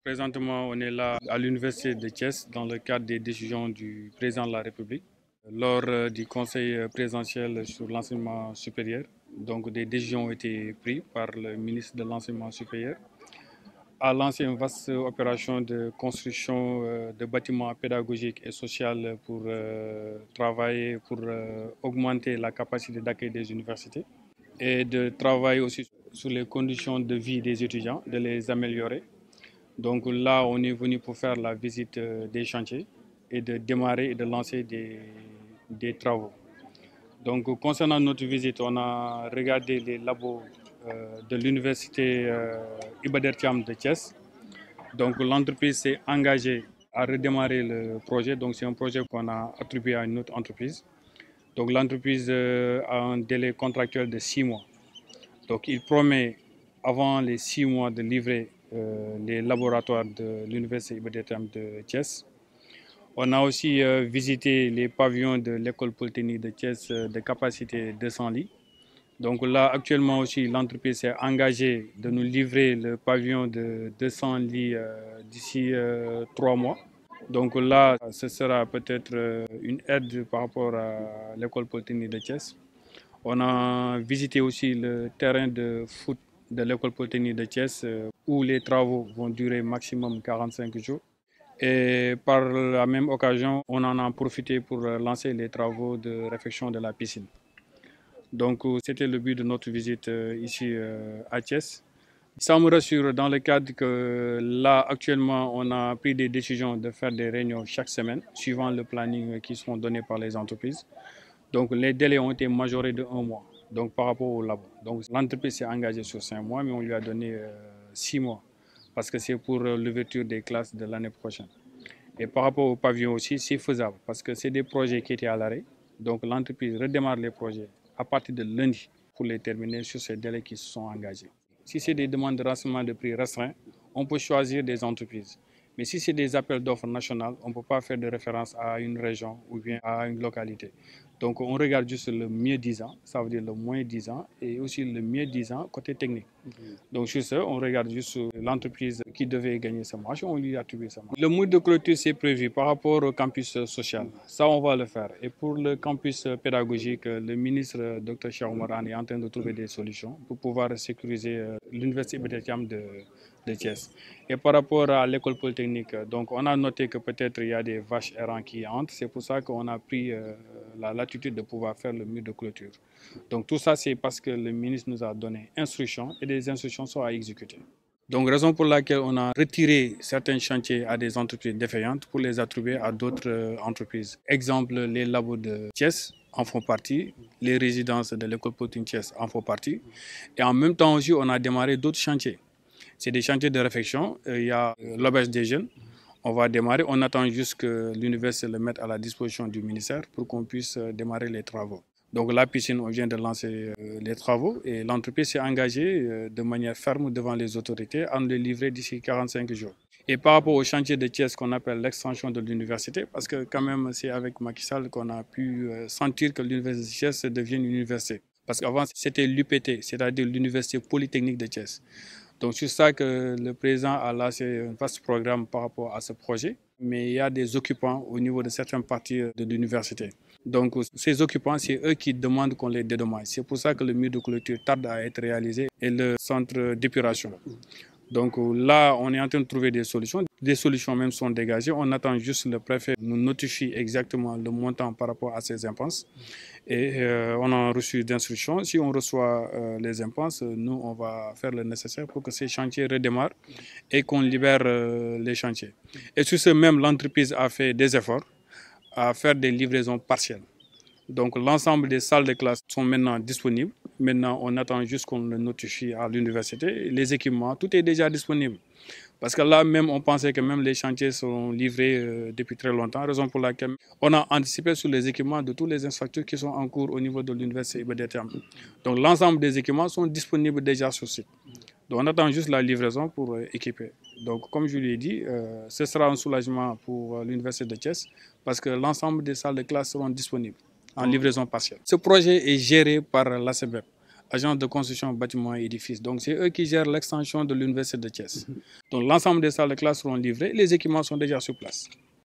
Présentement, on est là à l'Université de Thiès dans le cadre des décisions du président de la République lors du conseil présidentiel sur l'enseignement supérieur. Donc, des décisions ont été prises par le ministre de l'Enseignement supérieur a lancé une vaste opération de construction de bâtiments pédagogiques et sociaux pour travailler, pour augmenter la capacité d'accueil des universités et de travailler aussi sur les conditions de vie des étudiants, de les améliorer. Donc là, on est venu pour faire la visite des chantiers et de démarrer et de lancer des travaux. Donc concernant notre visite, on a regardé les labos de l'université Iba Der Thiam de Thiès. Donc l'entreprise s'est engagée à redémarrer le projet. Donc c'est un projet qu'on a attribué à une autre entreprise. Donc l'entreprise a un délai contractuel de 6 mois. Donc il promet avant les 6 mois de livrer les laboratoires de l'université Iba Der Thiam de Thiès. On a aussi visité les pavillons de l'école polytechnique de Thiès de capacité 200 lits. Donc là, actuellement aussi, l'entreprise s'est engagée de nous livrer le pavillon de 200 lits d'ici 3 mois. Donc là, ce sera peut-être une aide par rapport à l'école polytechnique de Thiès. On a visité aussi le terrain de foot de l'école polytechnique de Thiès où les travaux vont durer maximum 45 jours. Et par la même occasion, on en a profité pour lancer les travaux de réfection de la piscine. Donc c'était le but de notre visite ici à Thiès. Ça me rassure dans le cadre que là actuellement on a pris des décisions de faire des réunions chaque semaine suivant le planning qui sont donnés par les entreprises. Donc les délais ont été majorés de 1 mois donc, par rapport au labo. Donc l'entreprise s'est engagée sur 5 mois mais on lui a donné 6 mois parce que c'est pour l'ouverture des classes de l'année prochaine. Et par rapport au pavillon aussi, c'est faisable parce que c'est des projets qui étaient à l'arrêt. Donc l'entreprise redémarre les projets à partir de lundi pour les terminer sur ces délais qui se sont engagés. Si c'est des demandes de renseignement de prix restreints, on peut choisir des entreprises. Mais si c'est des appels d'offres nationaux, on ne peut pas faire de référence à une région ou bien à une localité. Donc on regarde juste le mieux 10 ans, ça veut dire le moins 10 ans, et aussi le mieux 10 ans côté technique. Donc sur ce, on regarde juste l'entreprise qui devait gagner ce marché, on lui attribue ce marché. Le mode de clôture, c'est prévu par rapport au campus social. Ça, on va le faire. Et pour le campus pédagogique, le ministre Dr Cheikh Oumar Anne est en train de trouver des solutions pour pouvoir sécuriser l'université Iba Der Thiam de Thiès. Et par rapport à l'école polytechnique, donc on a noté que peut-être il y a des vaches errantes qui entrent. C'est pour ça qu'on a pris la latitude de pouvoir faire le mur de clôture. Donc tout ça, c'est parce que le ministre nous a donné instructions et des instructions sont à exécuter. Donc raison pour laquelle on a retiré certains chantiers à des entreprises défaillantes pour les attribuer à d'autres entreprises. Exemple, les labos de Thiès en font partie, les résidences de l'école polytechnique Thiès en font partie. Et en même temps aussi, on a démarré d'autres chantiers. C'est des chantiers de réflexion. Il y a l'auberge des jeunes. On va démarrer. On attend juste que l'université le mette à la disposition du ministère pour qu'on puisse démarrer les travaux. Donc la piscine, on vient de lancer les travaux et l'entreprise s'est engagée de manière ferme devant les autorités à nous les livrer d'ici 45 jours. Et par rapport au chantier de Thiès qu'on appelle l'extension de l'université, parce que quand même c'est avec Macky Sall qu'on a pu sentir que l'université de Thiès devienne une université. Parce qu'avant c'était l'UPT, c'est-à-dire l'université polytechnique de Thiès. Donc c'est ça que le président a lancé un vaste programme par rapport à ce projet. Mais il y a des occupants au niveau de certaines parties de l'université. Donc ces occupants, c'est eux qui demandent qu'on les dédommage. C'est pour ça que le mur de clôture tarde à être réalisé et le centre d'épuration. Donc là, on est en train de trouver des solutions. Des solutions même sont dégagées. On attend juste le préfet nous notifie exactement le montant par rapport à ces impenses. Et on a reçu d'instructions. Si on reçoit les impenses, nous, on va faire le nécessaire pour que ces chantiers redémarrent et qu'on libère les chantiers. Et sur ce même, l'entreprise a fait des efforts à faire des livraisons partielles. Donc l'ensemble des salles de classe sont maintenant disponibles. Maintenant, on attend juste qu'on le notifie à l'université. Les équipements, tout est déjà disponible. Parce que là même, on pensait que même les chantiers sont livrés depuis très longtemps, raison pour laquelle on a anticipé sur les équipements de tous les infrastructures qui sont en cours au niveau de l'université Iba Der Thiam. Donc l'ensemble des équipements sont disponibles déjà sur site. Donc on attend juste la livraison pour équiper. Donc comme je l'ai dit, ce sera un soulagement pour l'université de Thiès parce que l'ensemble des salles de classe seront disponibles en livraison partielle. Ce projet est géré par l'ACBEP. agence de construction bâtiment et édifices. Donc c'est eux qui gèrent l'extension de l'université de Thiès. Donc l'ensemble des salles de classe seront livrées, les équipements sont déjà sur place.